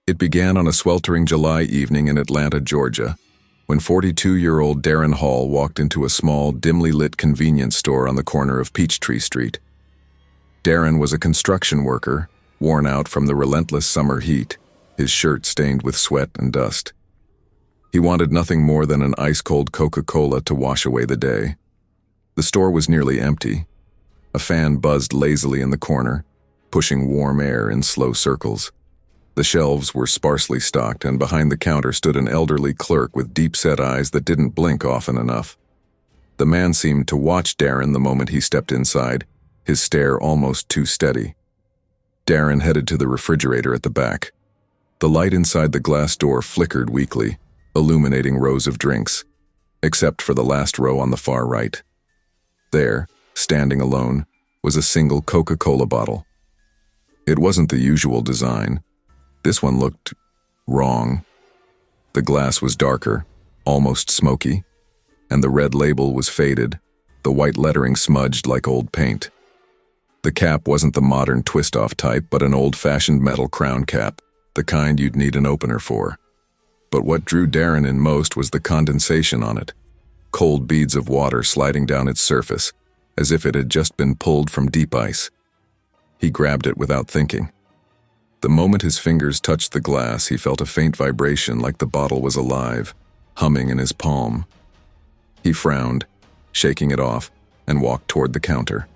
It began on a sweltering July evening in Atlanta, Georgia, when 42-year-old Darren Hall walked into a small, dimly lit convenience store on the corner of Peachtree Street. Darren was a construction worker, worn out from the relentless summer heat, his shirt stained with sweat and dust. He wanted nothing more than an ice-cold Coca-Cola to wash away the day. The store was nearly empty. A fan buzzed lazily in the corner, pushing warm air in slow circles. The shelves were sparsely stocked, and behind the counter stood an elderly clerk with deep-set eyes that didn't blink often enough. The man seemed to watch Darren the moment he stepped inside, his stare almost too steady. Darren headed to the refrigerator at the back. The light inside the glass door flickered weakly, illuminating rows of drinks, except for the last row on the far right. There, standing alone, was a single Coca-Cola bottle. It wasn't the usual design. This one looked wrong. The glass was darker, almost smoky, and the red label was faded, the white lettering smudged like old paint. The cap wasn't the modern twist-off type, but an old-fashioned metal crown cap, the kind you'd need an opener for. But what drew Darren in most was the condensation on it, cold beads of water sliding down its surface, as if it had just been pulled from deep ice. He grabbed it without thinking. The moment his fingers touched the glass, he felt a faint vibration like the bottle was alive, humming in his palm. He frowned, shaking it off, and walked toward the counter.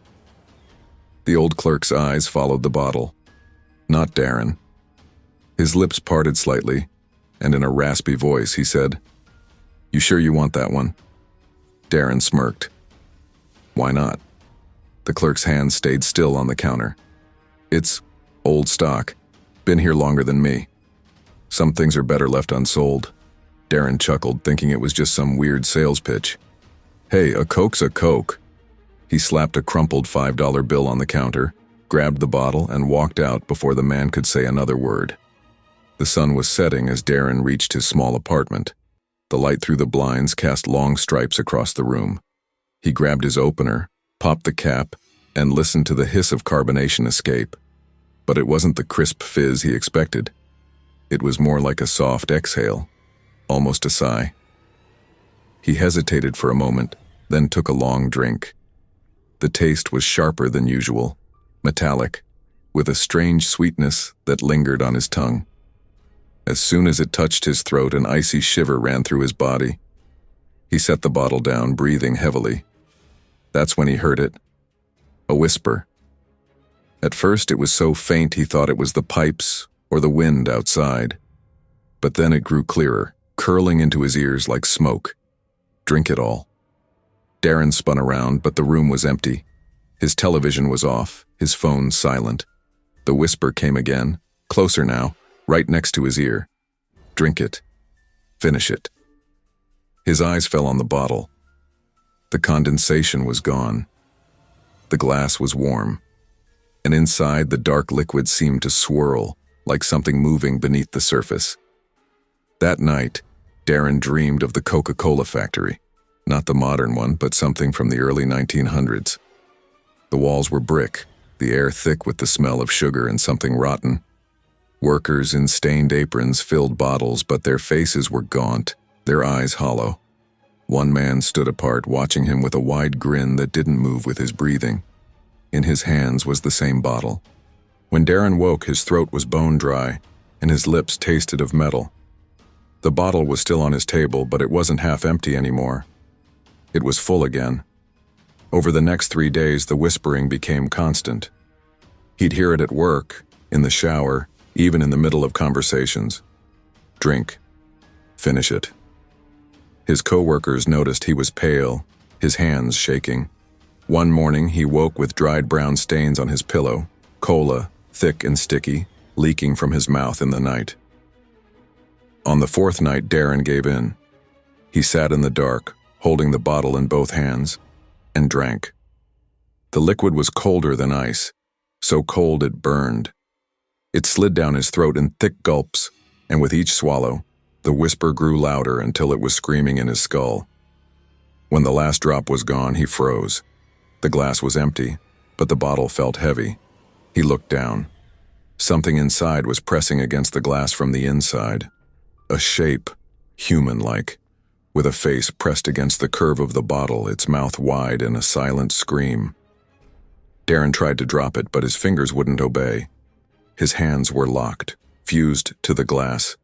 The old clerk's eyes followed the bottle, not Darren. His lips parted slightly, and in a raspy voice he said, "You sure you want that one?" Darren smirked. "Why not?" The clerk's hand stayed still on the counter. "It's old stock. Been here longer than me. Some things are better left unsold." Darren chuckled, thinking it was just some weird sales pitch. "Hey, a Coke's a Coke." He slapped a crumpled $5 bill on the counter, grabbed the bottle, and walked out before the man could say another word. The sun was setting as Darren reached his small apartment. The light through the blinds cast long stripes across the room. He grabbed his opener, popped the cap, and listened to the hiss of carbonation escape. But it wasn't the crisp fizz he expected. It was more like a soft exhale, almost a sigh. He hesitated for a moment, then took a long drink. The taste was sharper than usual, metallic, with a strange sweetness that lingered on his tongue. As soon as it touched his throat, an icy shiver ran through his body. He set the bottle down, breathing heavily. That's when he heard it. A whisper. At first it was so faint he thought it was the pipes or the wind outside. But then it grew clearer, curling into his ears like smoke. "Drink it all." Darren spun around, but the room was empty. His television was off, his phone silent. The whisper came again, closer now, right next to his ear. "Drink it. Finish it." His eyes fell on the bottle. The condensation was gone. The glass was warm, and inside the dark liquid seemed to swirl, like something moving beneath the surface. That night, Darren dreamed of the Coca-Cola factory, not the modern one, but something from the early 1900s. The walls were brick, the air thick with the smell of sugar and something rotten. Workers in stained aprons filled bottles, but their faces were gaunt, their eyes hollow. One man stood apart, watching him with a wide grin that didn't move with his breathing. In his hands was the same bottle. When Darren woke, his throat was bone dry, and his lips tasted of metal. The bottle was still on his table, but it wasn't half empty anymore. It was full again. Over the next 3 days, the whispering became constant. He'd hear it at work, in the shower, even in the middle of conversations. "Drink. Finish it." His co-workers noticed he was pale, his hands shaking. One morning, he woke with dried brown stains on his pillow, cola, thick and sticky, leaking from his mouth in the night. On the fourth night, Darren gave in. He sat in the dark, holding the bottle in both hands, and drank. The liquid was colder than ice, so cold it burned. It slid down his throat in thick gulps, and with each swallow, the whisper grew louder until it was screaming in his skull. When the last drop was gone, he froze. The glass was empty, but the bottle felt heavy. He looked down. Something inside was pressing against the glass from the inside. A shape, human-like, with a face pressed against the curve of the bottle, its mouth wide in a silent scream. Darren tried to drop it, but his fingers wouldn't obey. His hands were locked, fused to the glass.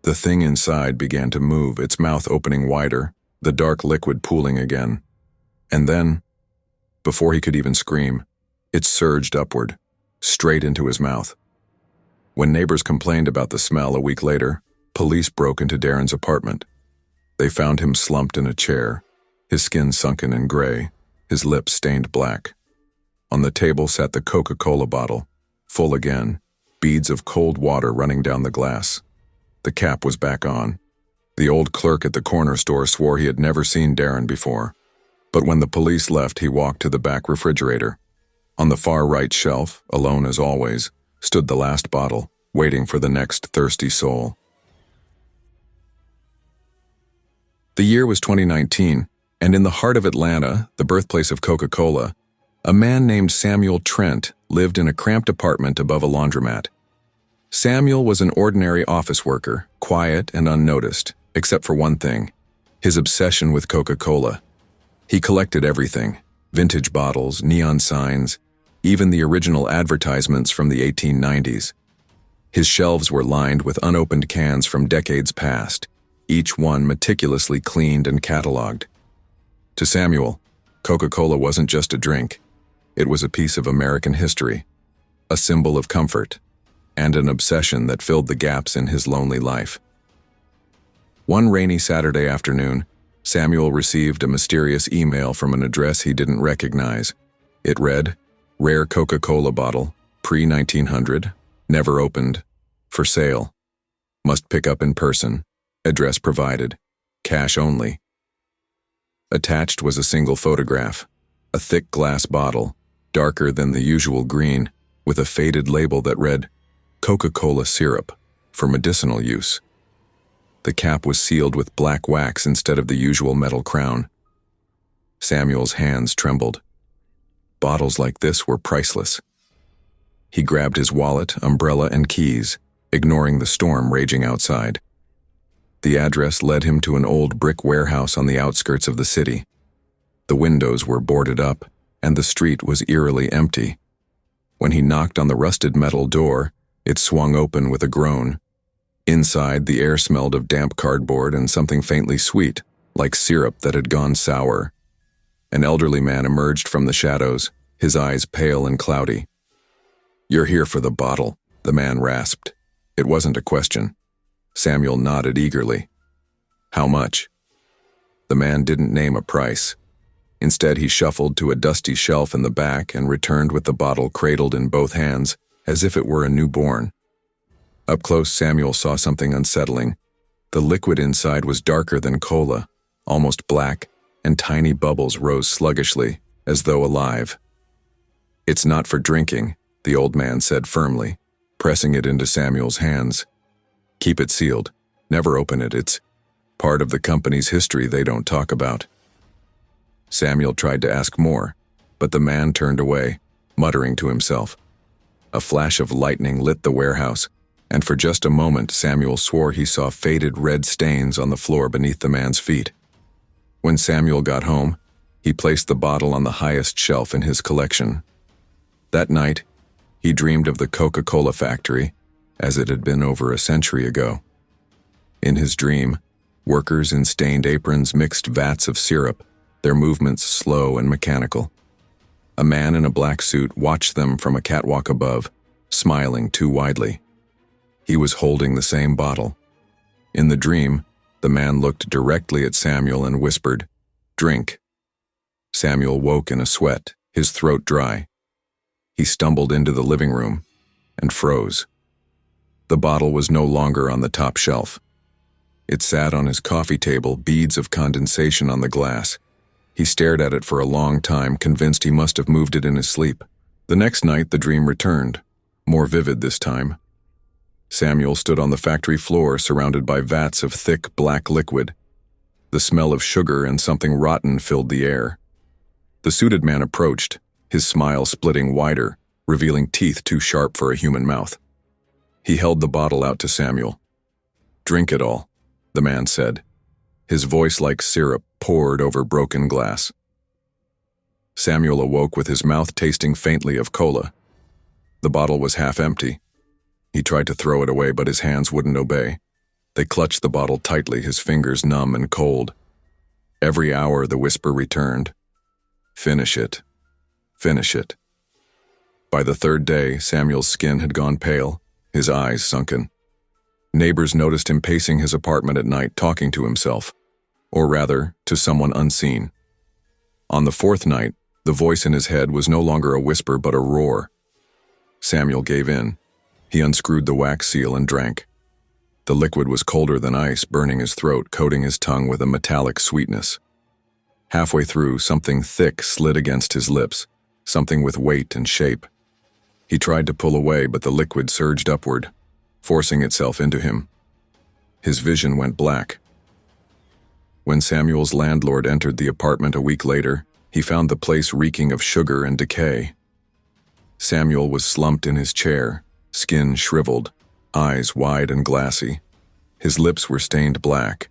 The thing inside began to move, its mouth opening wider, the dark liquid pooling again. And then, before he could even scream, it surged upward, straight into his mouth. When neighbors complained about the smell a week later, police broke into Darren's apartment. They found him slumped in a chair, his skin sunken and gray, his lips stained black. On the table sat the Coca-Cola bottle, full again, beads of cold water running down the glass. The cap was back on. The old clerk at the corner store swore he had never seen Darren before. But when the police left, he walked to the back refrigerator. On the far right shelf, alone as always, stood the last bottle, waiting for the next thirsty soul. The year was 2019, and in the heart of Atlanta, the birthplace of Coca-Cola, a man named Samuel Trent lived in a cramped apartment above a laundromat. Samuel was an ordinary office worker, quiet and unnoticed, except for one thing: his obsession with Coca-Cola. He collected everything: vintage bottles, neon signs, even the original advertisements from the 1890s. His shelves were lined with unopened cans from decades past, each one meticulously cleaned and cataloged. To Samuel, Coca-Cola wasn't just a drink. It was a piece of American history, a symbol of comfort, and an obsession that filled the gaps in his lonely life. One rainy Saturday afternoon, Samuel received a mysterious email from an address he didn't recognize. It read, "Rare Coca-Cola bottle, pre-1900, never opened, for sale. Must pick up in person. Address provided. Cash only." Attached was a single photograph, a thick glass bottle, darker than the usual green, with a faded label that read, "Coca-Cola syrup, for medicinal use." The cap was sealed with black wax instead of the usual metal crown. Samuel's hands trembled. Bottles like this were priceless. He grabbed his wallet, umbrella, and keys, ignoring the storm raging outside. The address led him to an old brick warehouse on the outskirts of the city. The windows were boarded up, and the street was eerily empty. When he knocked on the rusted metal door, it swung open with a groan. Inside, the air smelled of damp cardboard and something faintly sweet, like syrup that had gone sour. An elderly man emerged from the shadows, his eyes pale and cloudy. "You're here for the bottle," the man rasped. It wasn't a question. Samuel nodded eagerly. "How much?" The man didn't name a price. Instead, he shuffled to a dusty shelf in the back and returned with the bottle cradled in both hands, as if it were a newborn. Up close, Samuel saw something unsettling. The liquid inside was darker than cola, almost black, and tiny bubbles rose sluggishly, as though alive. "It's not for drinking," the old man said firmly, pressing it into Samuel's hands. "Keep it sealed. Never open it. It's part of the company's history they don't talk about." Samuel tried to ask more, but the man turned away, muttering to himself. A flash of lightning lit the warehouse, and for just a moment Samuel swore he saw faded red stains on the floor beneath the man's feet. When Samuel got home, he placed the bottle on the highest shelf in his collection. That night, he dreamed of the Coca-Cola factory, as it had been over a century ago. In his dream, workers in stained aprons mixed vats of syrup, their movements slow and mechanical. A man in a black suit watched them from a catwalk above, smiling too widely. He was holding the same bottle. In the dream, the man looked directly at Samuel and whispered, "Drink." Samuel woke in a sweat, his throat dry. He stumbled into the living room and froze. The bottle was no longer on the top shelf. It sat on his coffee table, beads of condensation on the glass. He stared at it for a long time, convinced he must have moved it in his sleep. The next night, the dream returned, more vivid this time. Samuel stood on the factory floor, surrounded by vats of thick, black liquid. The smell of sugar and something rotten filled the air. The suited man approached, his smile splitting wider, revealing teeth too sharp for a human mouth. He held the bottle out to Samuel. "Drink it all," the man said. His voice like syrup poured over broken glass. Samuel awoke with his mouth tasting faintly of cola. The bottle was half empty. He tried to throw it away, but his hands wouldn't obey. They clutched the bottle tightly, his fingers numb and cold. Every hour the whisper returned. "Finish it. Finish it." By the third day, Samuel's skin had gone pale, his eyes sunken. Neighbors noticed him pacing his apartment at night, talking to himself, or rather, to someone unseen. On the fourth night, the voice in his head was no longer a whisper but a roar. Samuel gave in. He unscrewed the wax seal and drank. The liquid was colder than ice, burning his throat, coating his tongue with a metallic sweetness. Halfway through, something thick slid against his lips, something with weight and shape. He tried to pull away, but the liquid surged upward, forcing itself into him. His vision went black. When Samuel's landlord entered the apartment a week later, he found the place reeking of sugar and decay. Samuel was slumped in his chair, skin shriveled, eyes wide and glassy. His lips were stained black.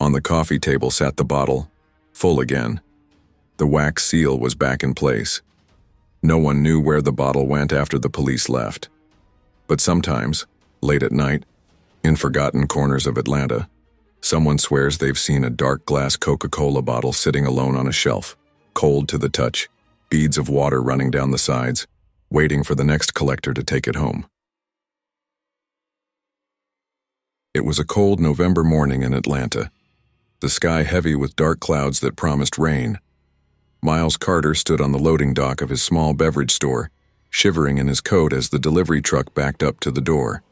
On the coffee table sat the bottle, full again. The wax seal was back in place. No one knew where the bottle went after the police left. But sometimes, late at night, in forgotten corners of Atlanta, someone swears they've seen a dark glass Coca-Cola bottle sitting alone on a shelf, cold to the touch, beads of water running down the sides, waiting for the next collector to take it home. It was a cold November morning in Atlanta, the sky heavy with dark clouds that promised rain. Miles Carter stood on the loading dock of his small beverage store, shivering in his coat as the delivery truck backed up to the door.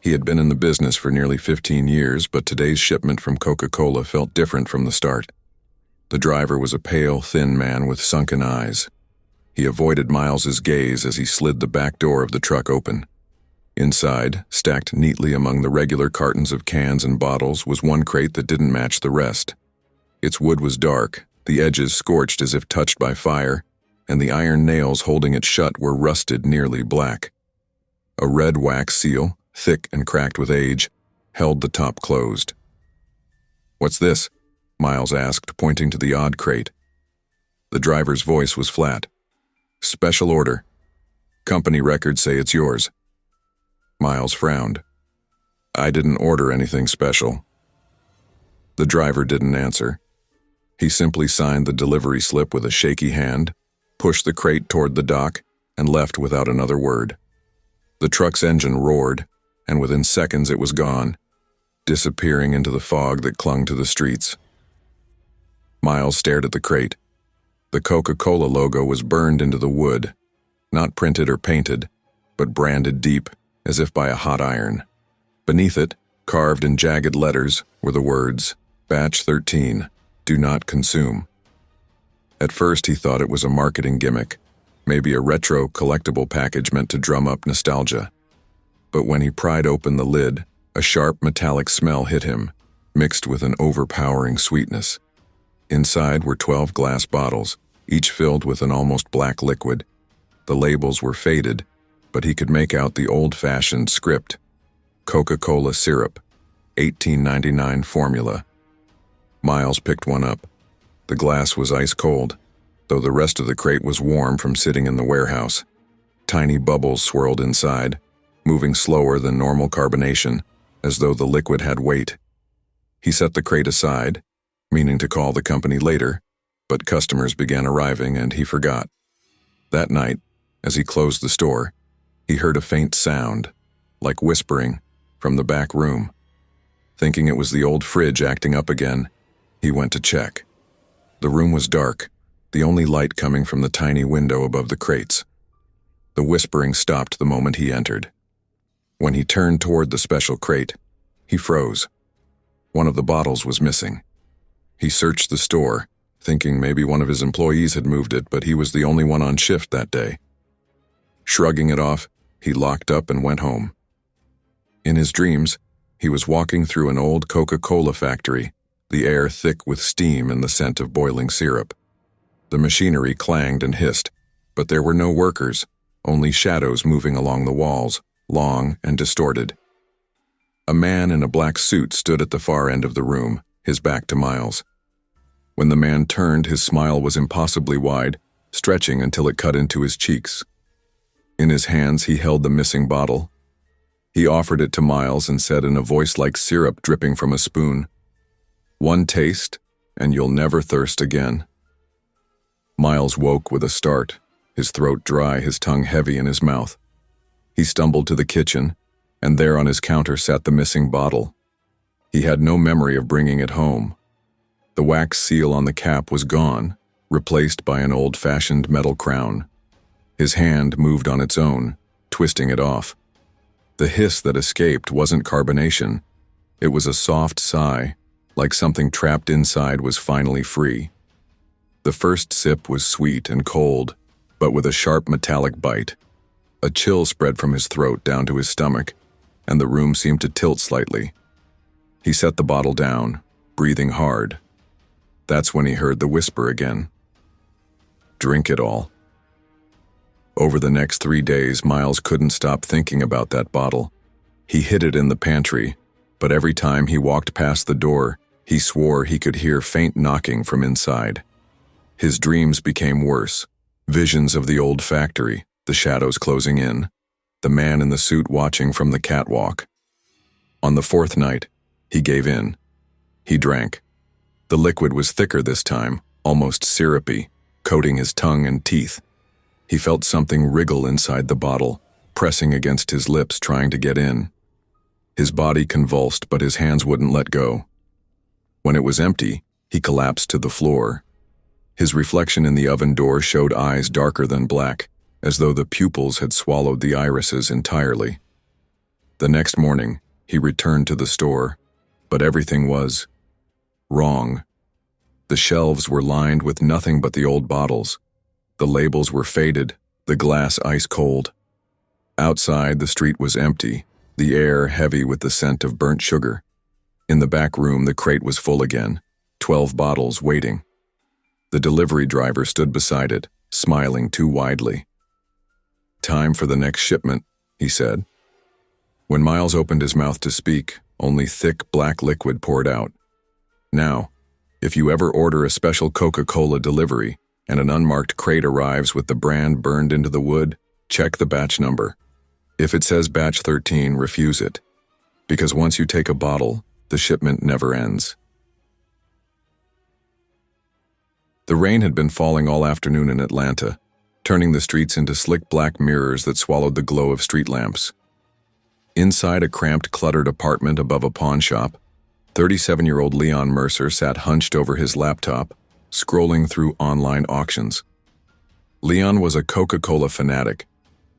He had been in the business for nearly 15 years, but today's shipment from Coca-Cola felt different from the start. The driver was a pale, thin man with sunken eyes. He avoided Miles's gaze as he slid the back door of the truck open. Inside, stacked neatly among the regular cartons of cans and bottles, was one crate that didn't match the rest. Its wood was dark, the edges scorched as if touched by fire, and the iron nails holding it shut were rusted nearly black. A red wax seal, thick and cracked with age, held the top closed. "What's this?" Miles asked, pointing to the odd crate. The driver's voice was flat. "Special order. Company records say it's yours." Miles frowned. "I didn't order anything special." The driver didn't answer. He simply signed the delivery slip with a shaky hand, pushed the crate toward the dock, and left without another word. The truck's engine roared, and within seconds it was gone, disappearing into the fog that clung to the streets. Miles stared at the crate. The Coca-Cola logo was burned into the wood, not printed or painted, but branded deep, as if by a hot iron. Beneath it, carved in jagged letters, were the words, "Batch 13, do not consume." At first he thought it was a marketing gimmick, maybe a retro collectible package meant to drum up nostalgia. But when he pried open the lid, a sharp metallic smell hit him, mixed with an overpowering sweetness. Inside were 12 glass bottles, each filled with an almost black liquid. The labels were faded, but he could make out the old-fashioned script. Coca-Cola syrup, 1899 formula. Miles picked one up. The glass was ice cold, though the rest of the crate was warm from sitting in the warehouse. Tiny bubbles swirled inside, moving slower than normal carbonation, as though the liquid had weight. He set the crate aside, meaning to call the company later, but customers began arriving and he forgot. That night, as he closed the store, he heard a faint sound, like whispering, from the back room. Thinking it was the old fridge acting up again, he went to check. The room was dark, the only light coming from the tiny window above the crates. The whispering stopped the moment he entered. When he turned toward the special crate, he froze. One of the bottles was missing. He searched the store, thinking maybe one of his employees had moved it, but he was the only one on shift that day. Shrugging it off, he locked up and went home. In his dreams, he was walking through an old Coca-Cola factory, the air thick with steam and the scent of boiling syrup. The machinery clanged and hissed, but there were no workers, only shadows moving along the walls, long and distorted. A man in a black suit stood at the far end of the room, his back to Miles. When the man turned, his smile was impossibly wide, stretching until it cut into his cheeks. In his hands, he held the missing bottle. He offered it to Miles and said in a voice like syrup dripping from a spoon, "One taste, and you'll never thirst again." Miles woke with a start, his throat dry, his tongue heavy in his mouth. He stumbled to the kitchen, and there on his counter sat the missing bottle. He had no memory of bringing it home. The wax seal on the cap was gone, replaced by an old-fashioned metal crown. His hand moved on its own, twisting it off. The hiss that escaped wasn't carbonation. It was a soft sigh, like something trapped inside was finally free. The first sip was sweet and cold, but with a sharp metallic bite. A chill spread from his throat down to his stomach, and the room seemed to tilt slightly. He set the bottle down, breathing hard. That's when he heard the whisper again. "Drink it all." Over the next 3 days, Miles couldn't stop thinking about that bottle. He hid it in the pantry, but every time he walked past the door, he swore he could hear faint knocking from inside. His dreams became worse. Visions of the old factory, the shadows closing in, the man in the suit watching from the catwalk. On the 4th night, he gave in. He drank. The liquid was thicker this time, almost syrupy, coating his tongue and teeth. He felt something wriggle inside the bottle, pressing against his lips, trying to get in. His body convulsed, but his hands wouldn't let go. When it was empty, he collapsed to the floor. His reflection in the oven door showed eyes darker than black, as though the pupils had swallowed the irises entirely. The next morning, he returned to the store, but everything was wrong. The shelves were lined with nothing but the old bottles. The labels were faded, the glass ice cold. Outside, the street was empty, the air heavy with the scent of burnt sugar. In the back room, the crate was full again, 12 bottles waiting. The delivery driver stood beside it, smiling too widely. "Time for the next shipment," he said. When Miles opened his mouth to speak, only thick black liquid poured out. "Now, if you ever order a special Coca-Cola delivery and an unmarked crate arrives with the brand burned into the wood, check the batch number. If it says batch 13, refuse it. Because once you take a bottle, the shipment never ends." The rain had been falling all afternoon in Atlanta, turning the streets into slick black mirrors that swallowed the glow of street lamps. Inside a cramped, cluttered apartment above a pawn shop, 37-year-old Leon Mercer sat hunched over his laptop, scrolling through online auctions. Leon was a Coca-Cola fanatic,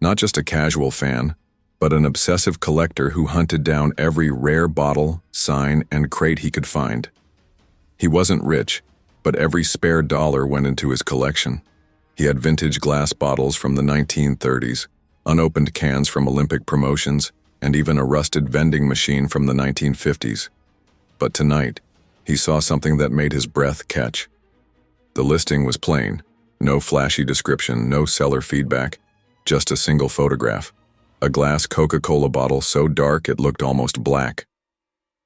not just a casual fan, but an obsessive collector who hunted down every rare bottle, sign, and crate he could find. He wasn't rich, but every spare dollar went into his collection. He had vintage glass bottles from the 1930s, unopened cans from Olympic promotions, and even a rusted vending machine from the 1950s. But tonight, he saw something that made his breath catch. The listing was plain, no flashy description, no seller feedback, just a single photograph. A glass Coca-Cola bottle so dark it looked almost black.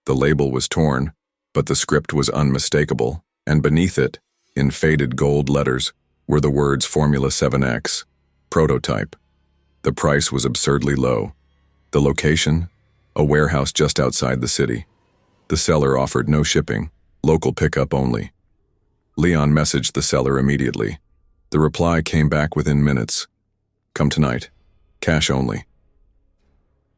The label was torn, but the script was unmistakable, and beneath it, in faded gold letters, were the words Formula 7X, prototype. The price was absurdly low. The location? A warehouse just outside the city. The seller offered no shipping, local pickup only. Leon messaged the seller immediately. The reply came back within minutes. "Come tonight. Cash only."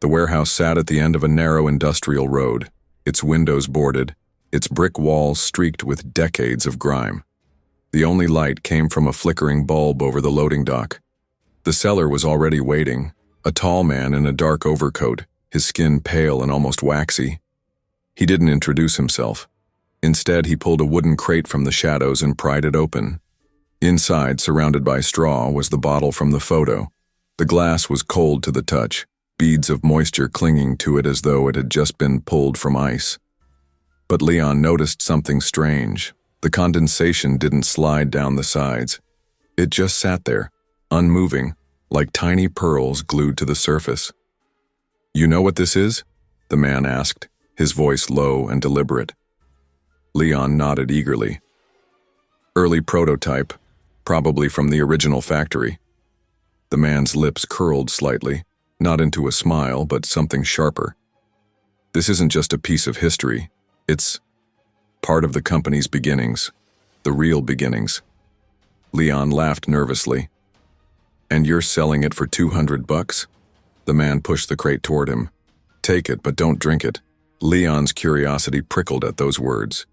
The warehouse sat at the end of a narrow industrial road, its windows boarded, its brick walls streaked with decades of grime. The only light came from a flickering bulb over the loading dock. The seller was already waiting, a tall man in a dark overcoat, his skin pale and almost waxy. He didn't introduce himself. Instead, he pulled a wooden crate from the shadows and pried it open. Inside, surrounded by straw, was the bottle from the photo. The glass was cold to the touch, beads of moisture clinging to it as though it had just been pulled from ice. But Leon noticed something strange. The condensation didn't slide down the sides. It just sat there, unmoving, like tiny pearls glued to the surface. "You know what this is?" the man asked, his voice low and deliberate. Leon nodded eagerly. "Early prototype, probably from the original factory." The man's lips curled slightly, not into a smile, but something sharper. "This isn't just a piece of history. It's part of the company's beginnings, the real beginnings." Leon laughed nervously. "And you're selling it for $200? The man pushed the crate toward him. "Take it, but don't drink it." Leon's curiosity prickled at those words.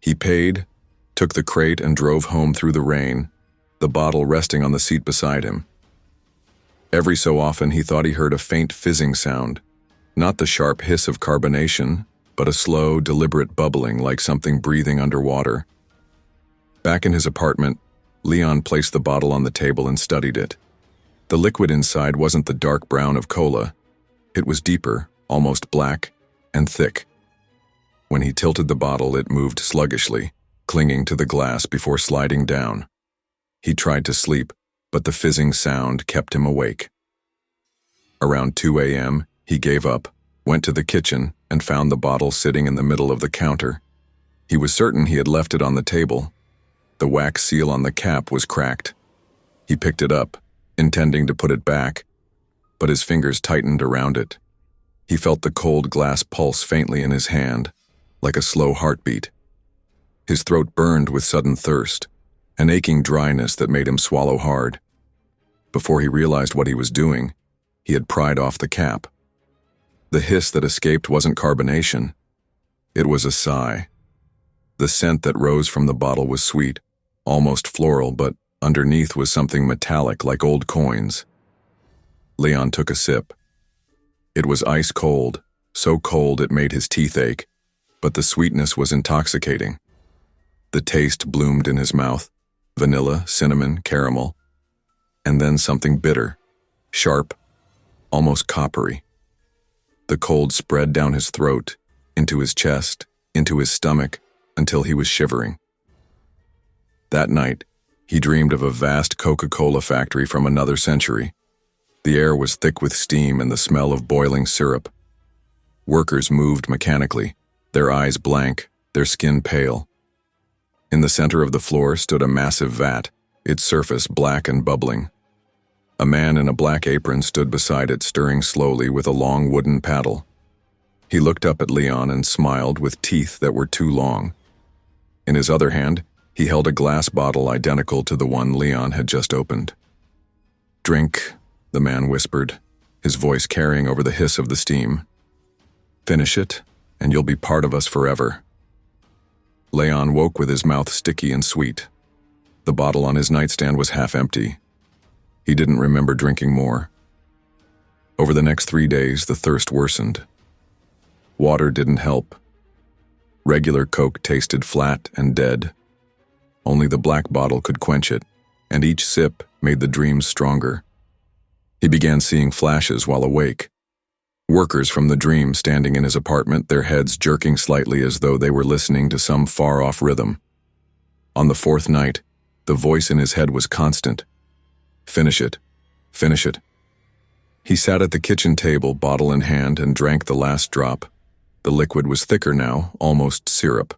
He paid, took the crate, and drove home through the rain, the bottle resting on the seat beside him. Every so often he thought he heard a faint fizzing sound, not the sharp hiss of carbonation, but a slow, deliberate bubbling like something breathing underwater. Back in his apartment, Leon placed the bottle on the table and studied it. The liquid inside wasn't the dark brown of cola. It was deeper, almost black, and thick. When he tilted the bottle, it moved sluggishly, clinging to the glass before sliding down. He tried to sleep, but the fizzing sound kept him awake. Around 2 a.m., he gave up, went to the kitchen, and found the bottle sitting in the middle of the counter. He was certain he had left it on the table. The wax seal on the cap was cracked. He picked it up, intending to put it back, but his fingers tightened around it. He felt the cold glass pulse faintly in his hand, like a slow heartbeat. His throat burned with sudden thirst, an aching dryness that made him swallow hard. Before he realized what he was doing, he had pried off the cap. The hiss that escaped wasn't carbonation. It was a sigh. The scent that rose from the bottle was sweet, almost floral, but underneath was something metallic like old coins. Leon took a sip. It was ice cold, so cold it made his teeth ache, but the sweetness was intoxicating. The taste bloomed in his mouth, vanilla, cinnamon, caramel, and then something bitter, sharp, almost coppery. The cold spread down his throat, into his chest, into his stomach, until he was shivering. That night, he dreamed of a vast Coca-Cola factory from another century. The air was thick with steam and the smell of boiling syrup. Workers moved mechanically, their eyes blank, their skin pale. In the center of the floor stood a massive vat, its surface black and bubbling. A man in a black apron stood beside it, stirring slowly with a long wooden paddle. He looked up at Leon and smiled with teeth that were too long. In his other hand, he held a glass bottle identical to the one Leon had just opened. "Drink," the man whispered, his voice carrying over the hiss of the steam. "Finish it, and you'll be part of us forever." Leon woke with his mouth sticky and sweet. The bottle on his nightstand was half empty. He didn't remember drinking more. Over the next 3 days, the thirst worsened. Water didn't help. Regular Coke tasted flat and dead. Only the black bottle could quench it, and each sip made the dreams stronger. He began seeing flashes while awake. Workers from the dream standing in his apartment, their heads jerking slightly as though they were listening to some far-off rhythm. On the fourth night, the voice in his head was constant. "Finish it. Finish it." He sat at the kitchen table, bottle in hand, and drank the last drop. The liquid was thicker now, almost syrup.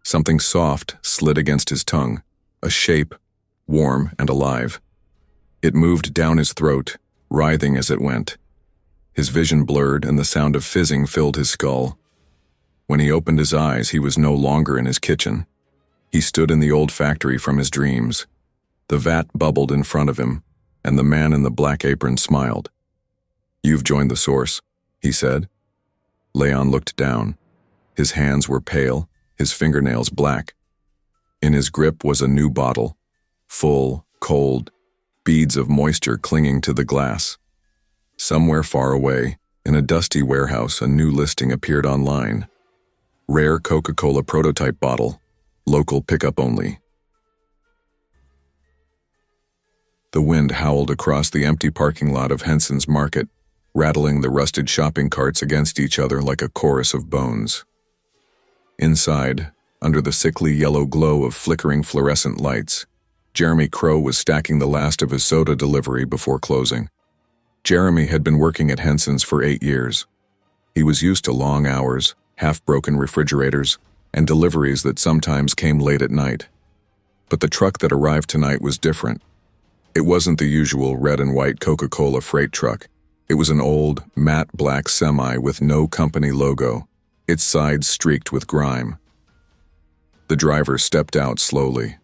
Something soft slid against his tongue, a shape, warm and alive. It moved down his throat, writhing as it went. His vision blurred and the sound of fizzing filled his skull. When he opened his eyes, he was no longer in his kitchen. He stood in the old factory from his dreams. The vat bubbled in front of him, and the man in the black apron smiled. "You've joined the source," he said. Leon looked down. His hands were pale, his fingernails black. In his grip was a new bottle, full, cold, beads of moisture clinging to the glass. Somewhere far away, in a dusty warehouse, a new listing appeared online. Rare Coca-Cola prototype bottle, local pickup only. The wind howled across the empty parking lot of Henson's Market, rattling the rusted shopping carts against each other like a chorus of bones. Inside, under the sickly yellow glow of flickering fluorescent lights, Jeremy Crow was stacking the last of his soda delivery before closing. Jeremy had been working at Henson's for 8 years. He was used to long hours, half-broken refrigerators, and deliveries that sometimes came late at night. But the truck that arrived tonight was different. It wasn't the usual red and white Coca-Cola freight truck. It was an old, matte black semi with no company logo, its sides streaked with grime. The driver stepped out slowly.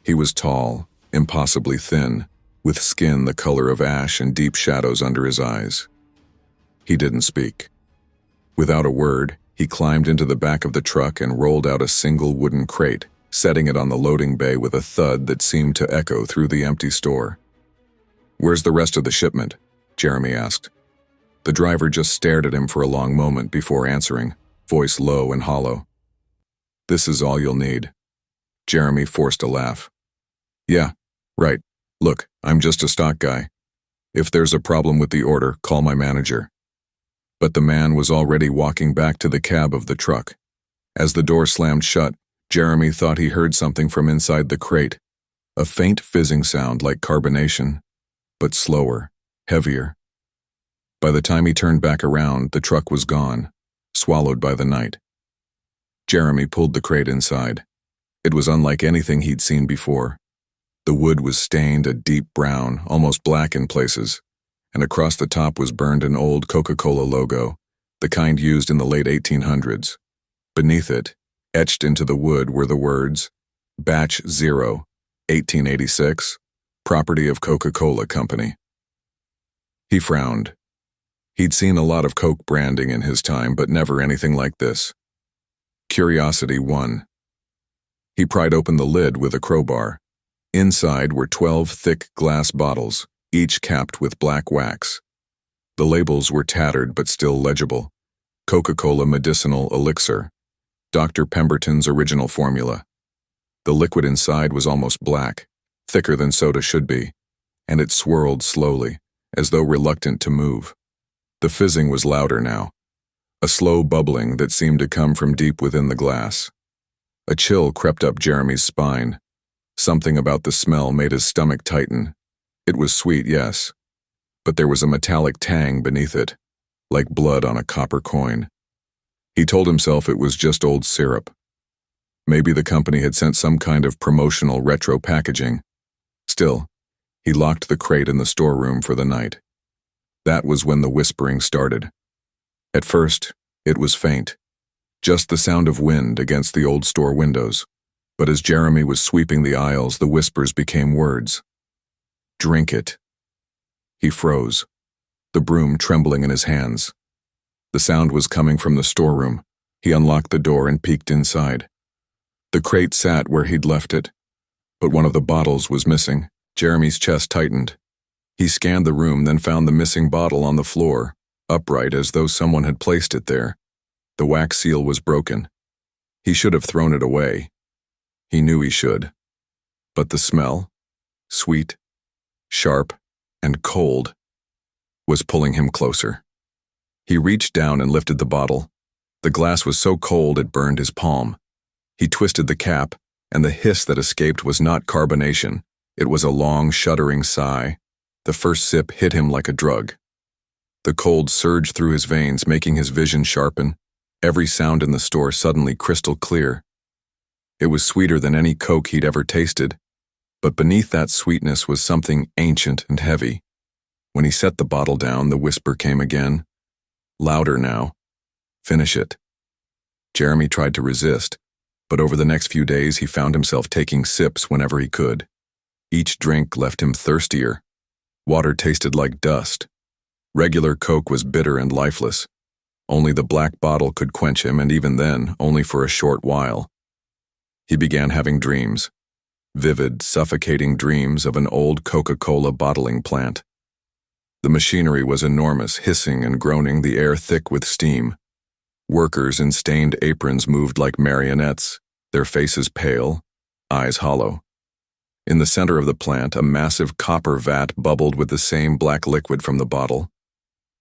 He was tall, impossibly thin, with skin the color of ash and deep shadows under his eyes. He didn't speak. Without a word, he climbed into the back of the truck and rolled out a single wooden crate, setting it on the loading bay with a thud that seemed to echo through the empty store. "Where's the rest of the shipment?" Jeremy asked. The driver just stared at him for a long moment before answering, voice low and hollow. "This is all you'll need." Jeremy forced a laugh. "Yeah, right. Look, I'm just a stock guy. If there's a problem with the order, call my manager." But the man was already walking back to the cab of the truck. As the door slammed shut, Jeremy thought he heard something from inside the crate, a faint fizzing sound like carbonation, but slower, heavier. By the time he turned back around, the truck was gone, swallowed by the night. Jeremy pulled the crate inside. It was unlike anything he'd seen before. The wood was stained a deep brown, almost black in places, and across the top was burned an old Coca-Cola logo, the kind used in the late 1800s. Beneath it, etched into the wood, were the words, "Batch 0, 1886, property of Coca-Cola Company." He frowned. He'd seen a lot of Coke branding in his time, but never anything like this. Curiosity won. He pried open the lid with a crowbar. Inside were 12 thick glass bottles, each capped with black wax. The labels were tattered but still legible. Coca-Cola Medicinal Elixir, Dr. Pemberton's original formula. The liquid inside was almost black, thicker than soda should be, and it swirled slowly, as though reluctant to move. The fizzing was louder now, a slow bubbling that seemed to come from deep within the glass. A chill crept up Jeremy's spine. Something about the smell made his stomach tighten. It was sweet, yes, but there was a metallic tang beneath it, like blood on a copper coin. He told himself it was just old syrup. Maybe the company had sent some kind of promotional retro packaging. Still, he locked the crate in the storeroom for the night. That was when the whispering started. At first, it was faint, just the sound of wind against the old store windows. But as Jeremy was sweeping the aisles, the whispers became words. "Drink it." He froze, the broom trembling in his hands. The sound was coming from the storeroom. He unlocked the door and peeked inside. The crate sat where he'd left it, but one of the bottles was missing. Jeremy's chest tightened. He scanned the room, then found the missing bottle on the floor, upright as though someone had placed it there. The wax seal was broken. He should have thrown it away. He knew he should. But the smell, sweet, sharp, and cold, was pulling him closer. He reached down and lifted the bottle. The glass was so cold it burned his palm. He twisted the cap, and the hiss that escaped was not carbonation. It was a long, shuddering sigh. The first sip hit him like a drug. The cold surged through his veins, making his vision sharpen. Every sound in the store suddenly crystal clear. It was sweeter than any Coke he'd ever tasted, but beneath that sweetness was something ancient and heavy. When he set the bottle down, the whisper came again, louder now. "Finish it." Jeremy tried to resist, but over the next few days he found himself taking sips whenever he could. Each drink left him thirstier. Water tasted like dust. Regular Coke was bitter and lifeless. Only the black bottle could quench him, and even then, only for a short while. He began having dreams, vivid, suffocating dreams of an old Coca-Cola bottling plant. The machinery was enormous, hissing and groaning, the air thick with steam. Workers in stained aprons moved like marionettes, their faces pale, eyes hollow. In the center of the plant, a massive copper vat bubbled with the same black liquid from the bottle.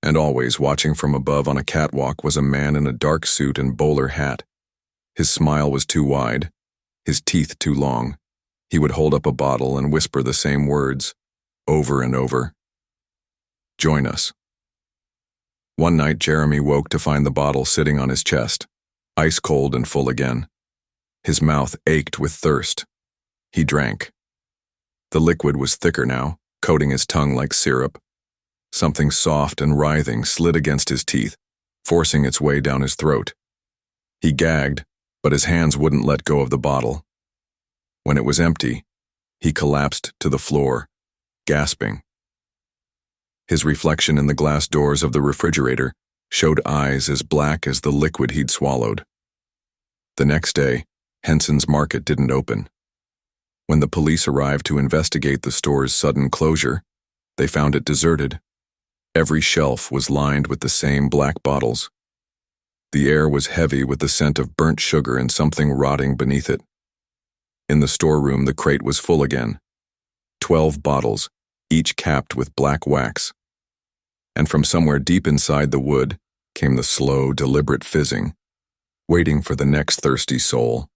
And always, watching from above on a catwalk, was a man in a dark suit and bowler hat. His smile was too wide, his teeth too long. He would hold up a bottle and whisper the same words, over and over. Join us. One night, Jeremy woke to find the bottle sitting on his chest, ice cold and full again. His mouth ached with thirst. He drank. The liquid was thicker now, coating his tongue like syrup. Something soft and writhing slid against his teeth, forcing its way down his throat. He gagged, but his hands wouldn't let go of the bottle. When it was empty, he collapsed to the floor, gasping. His reflection in the glass doors of the refrigerator showed eyes as black as the liquid he'd swallowed. The next day, Henson's Market didn't open. When the police arrived to investigate the store's sudden closure, they found it deserted. Every shelf was lined with the same black bottles. The air was heavy with the scent of burnt sugar and something rotting beneath it. In the storeroom, the crate was full again. 12 bottles, each capped with black wax. And from somewhere deep inside the wood came the slow, deliberate fizzing, waiting for the next thirsty soul.